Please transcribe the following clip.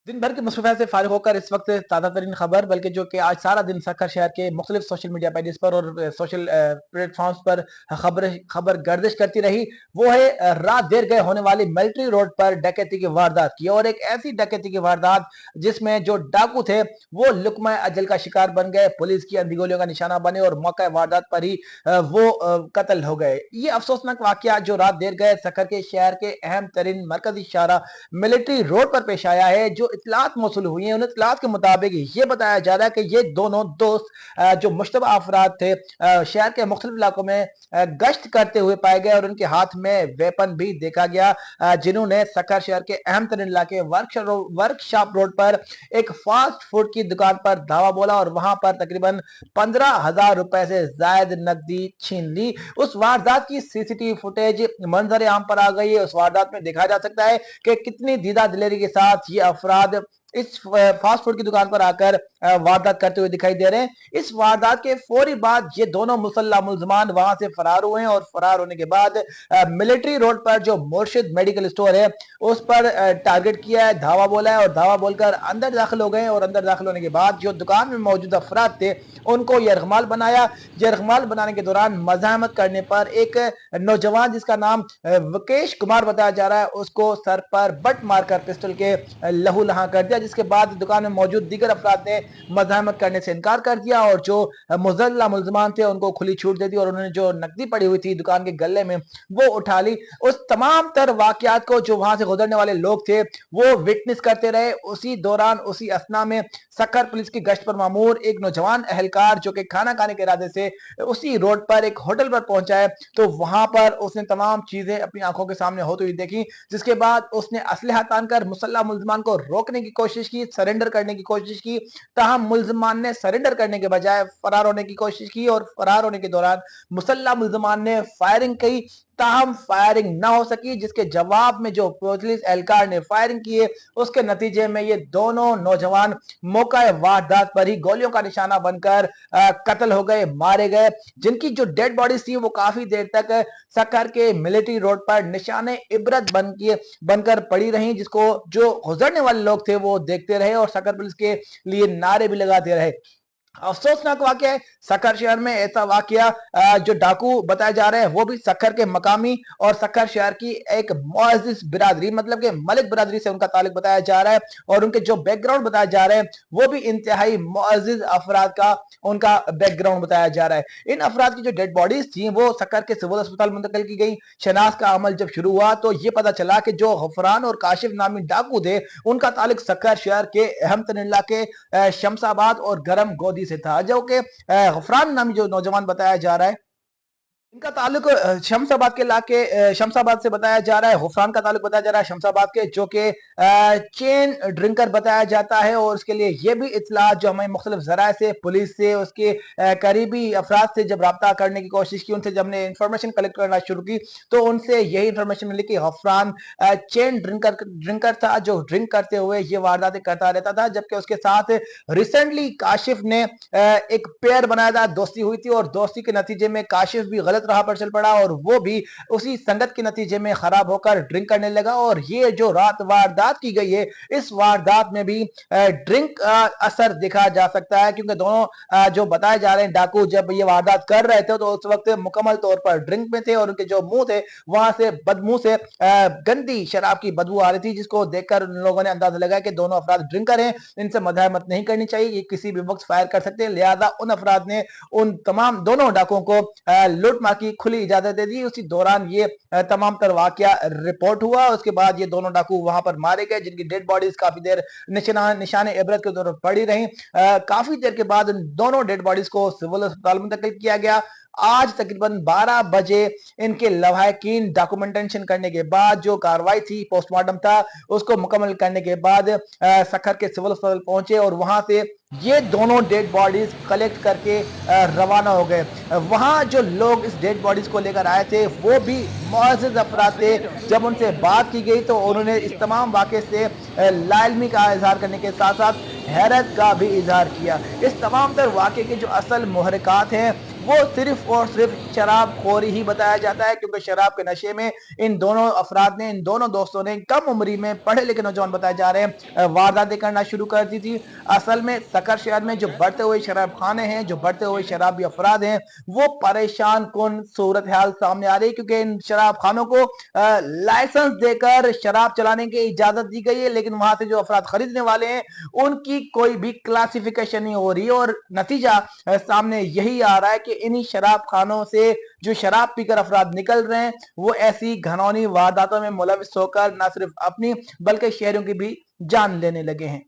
दिन भर की मुसीबत से फारिग होकर इस वक्त ताज़ा तरीन खबर, बल्कि जो कि आज सारा दिन सक्कर शहर के मुख्तलिफ सोशल मीडिया पेजेस पर और सोशल प्लेटफॉर्म्स पर खबर गर्दिश करती रही, वो है रात देर गए होने वाली मिलिट्री रोड पर डकैती की वारदात की। और एक ऐसी डकैती की वारदात जिसमें जो डाकू थे वो लुकमा अजल का शिकार बन गए, पुलिस की अंधी का निशाना बने और मौका वारदात पर ही वो कत्ल हो गए। ये अफसोसनाक वाकया जो रात देर गए सक्कर के शहर के अहम तरीन मरकजी शाहरा मिलिट्री रोड पर पेश आया है। जो इतलात मौसूल हुई है उन इतलात के मुताबिक ये बताया जा रहा है कि ये दोनों दोस्त जो मुश्तबा अफराद थे शहर के मुख्तलिफ इलाकों में गश्त करते हुए पाए गए और उनके हाथ में वेपन भी देखा गया, जिन्होंने सक्कर शहर के अहम तरीन इलाके वर्कशॉप रोड पर एक फास्ट फूड की दुकान पर धावा बोला और वहां पर तकरीबन 15,000 रुपए से ज्यादा नकदी छीन ली। उस वारदात की सीसीटीवी फुटेज मंजर आम पर आ गई है। उस वारदात में देखा जा सकता है कि कितनी दीदा दिलेरी के साथ ये अफराद इस फास्ट फूड की दुकान पर आकर वारदात करते हुए दिखाई दे रहे हैं। इस वारदात के फौरी बाद ये दोनों मुसल्ला मुलजमान वहां से फरार हुए हैं और फरार होने के बाद मिलिट्री रोड पर जो मुर्शिद मेडिकल स्टोर है उस पर टारगेट किया है, धावा बोला है और धावा बोलकर अंदर दाखिल हो गए। और अंदर दाखिल होने के बाद जो दुकान में मौजूद अफराद थे उनको यरगमाल बनाया। यरगमाल बनाने के दौरान मजामत करने पर एक नौजवान जिसका नाम विकेश कुमार बताया जा रहा है उसको सर पर बट मारकर पिस्टल के लहू लहा कर दिया, जिसके बाद दुकान में मौजूद दीगर अफराद ने मजामत करने से इनकार कर दिया और जो मुजल्ला मुलजमान थे उनको खुली छूट दे दी और उन्होंने जो नकदी पड़ी हुई थी दुकान के गले में वो उठा ली। उस तमाम तर वाकयात को जो वहां से गुजरने वाले लोग थे वो विटनेस करते रहे। उसी दौरान उसी असना में सक्कर पुलिस की गश्त पर मामूर एक नौजवान अहलकार जो कि खाना खाने के इरादे से उसी रोड पर एक होटल पर पहुंचा है, तो वहां पर उसने तमाम चीजें अपनी आंखों के सामने होती हुई देखी, जिसके बाद उसने असलहा तानकर मुसल्ला मुलजमान को रोकने की कोशिश की, सरेंडर करने की कोशिश की। ताहम मुलजमान ने सरेंडर करने के बजाय फरार होने की कोशिश की और फरार होने के दौरान मुसल्ला मुलजमान ने फायरिंग की। ताहम फायरिंग न हो सकी, जिसके जवाब में जो पुलिस एहलकार ने फायरिंग की है उसके नतीजे में ये दोनों नौजवान मौका वारदात पर ही गोलियों का निशाना बनकर कत्ल हो गए, मारे गए, जिनकी जो डेड बॉडीज थी वो काफी देर तक सक्कर के मिलिट्री रोड पर निशाने इबरत बनकर पड़ी रही, जिसको जो गुजरने वाले लोग थे वो देखते रहे और सक्कर पुलिस के लिए नारे भी लगाते रहे। अफसोसनाक वाकया है सक्कर शहर में ऐसा वाकया जो डाकू बताए जा रहे हैं वो भी सक्कर के मकामी और सक्कर शहर की एक मुअज़्ज़िज़ बिरादरी मतलब कि मलिक बिरादरी से उनका ताल्लुक बताया जा रहा है और उनके जो बैकग्राउंड बताए जा रहे हैं वो भी इंतहाई मुअज़्ज़िज़ अफराद का उनका बैकग्राउंड बताया जा रहा है। इन अफराद की जो डेड बॉडीज थी वो सक्कर के सिविल अस्पताल मुंतकिल की गई। शनाख्त का अमल जब शुरू हुआ तो ये पता चला कि जो गफरान और काशिफ नामी डाकू थे उनका ताल्लुक सक्कर शहर के अहम तरीन इलाके शमशाबाद और गरम गोदी से था, जो कि गफरान नामी जो नौजवान बताया जा रहा है इनका ताल्लुक शमशाबाद के इलाके शमशाबाद से बताया जा रहा है। गफरान का ताल्लुक बताया जा रहा है शमशाबाद के, जो कि चेन ड्रिंकर बताया जाता है और उसके लिए ये भी इतला जो हमें मुख्तलिफ जराए से पुलिस से उसके करीबी अफराद से जब रब्ता करने की कोशिश की, उनसे जब हमने इंफॉर्मेशन कलेक्ट करना शुरू की तो उनसे यही इंफॉर्मेशन मिली कि गफरान चेन ड्रिंकर था जो ड्रिंक करते हुए ये वारदातें करता रहता था, जबकि उसके साथ रिसेंटली काशिफ ने एक पेयर बनाया था, दोस्ती हुई थी और दोस्ती के नतीजे में काशिफ भी गलत राह पर चल पड़ा और वो भी उसी संगत के नतीजे में खराब होकर ड्रिंक करने लगा। और ये जो रात वारदात की गई है इस वारदात में भी ड्रिंक असर देखा जा सकता है, क्योंकि दोनों जो बताए जा रहे हैं डाकू जब ये वारदात कर रहे थे तो उस वक्त मुकम्मल तौर पर ड्रिंक में थे और उनके जो मुंह थे वहां से बदमुंह से गंदी शराब की बदबू आ रही थी, जिसको देखकर उन लोगों ने अंदाजा लगाया कि दोनों अफराद ड्रिंकर हैं, इनसे मजामत नहीं करनी चाहिए, ये किसी भी वक्त फायर कर सकते हैं। लिहाजा उन अफराद ने उन तमाम दोनों डाकुओं को लूट मार की खुली इजाजत दे दी। उसी दौरान ये तमाम तर वाकया रिपोर्ट हुआ। उसके बाद ये दोनों डाकू वहां पर मारे गए, जिनकी डेड बॉडीज काफी देर निशाने इबरत के दौर पड़ी रही। काफी देर के बाद उन दोनों डेड बॉडीज को सिविल अस्पताल मुंतकिल किया गया। आज तकरीबन 12 बजे इनके लवाहकीन डॉक्यूमेंटेशन करने के बाद जो कार्रवाई थी, पोस्टमार्टम था, उसको मुकम्मल करने के बाद सखर के सिविल अस्पताल पहुंचे और वहां से ये दोनों डेड बॉडीज कलेक्ट करके रवाना हो गए। वहां जो लोग इस डेड बॉडीज को लेकर आए थे वो भी मुअज़्ज़ज़ अफराद थे। जब उनसे बात की गई तो उन्होंने इस तमाम वाक़े से लाइलमी का इजहार करने के साथ साथ हैरत का भी इजहार किया। इस तमाम तर वाक़े के जो असल मुहर्रिकात हैं वो सिर्फ और सिर्फ शराब खोरी ही बताया जाता है, क्योंकि शराब के नशे में इन दोनों अफराद ने, इन दोनों दोस्तों ने कम उम्री में पढ़े लिखे नौजवान बताए जा रहे हैं वारदातें करना शुरू कर दी थी। असल में सकर शहर में जो बढ़ते हुए शराब खाने हैं, जो बढ़ते हुए शराबी अफराद हैं, वो परेशान कुन सूरत हाल सामने आ रही है, क्योंकि इन शराब खानों को लाइसेंस देकर शराब चलाने की इजाजत दी गई है, लेकिन वहां से जो अफराद खरीदने वाले हैं उनकी कोई भी क्लासिफिकेशन नहीं हो रही है। और नतीजा सामने यही आ रहा है कि इन्हीं शराब खानों से जो शराब पीकर अफराद निकल रहे हैं वो ऐसी घनौनी वारदातों में मुलविस होकर न सिर्फ अपनी बल्कि शहरों की भी जान लेने लगे हैं।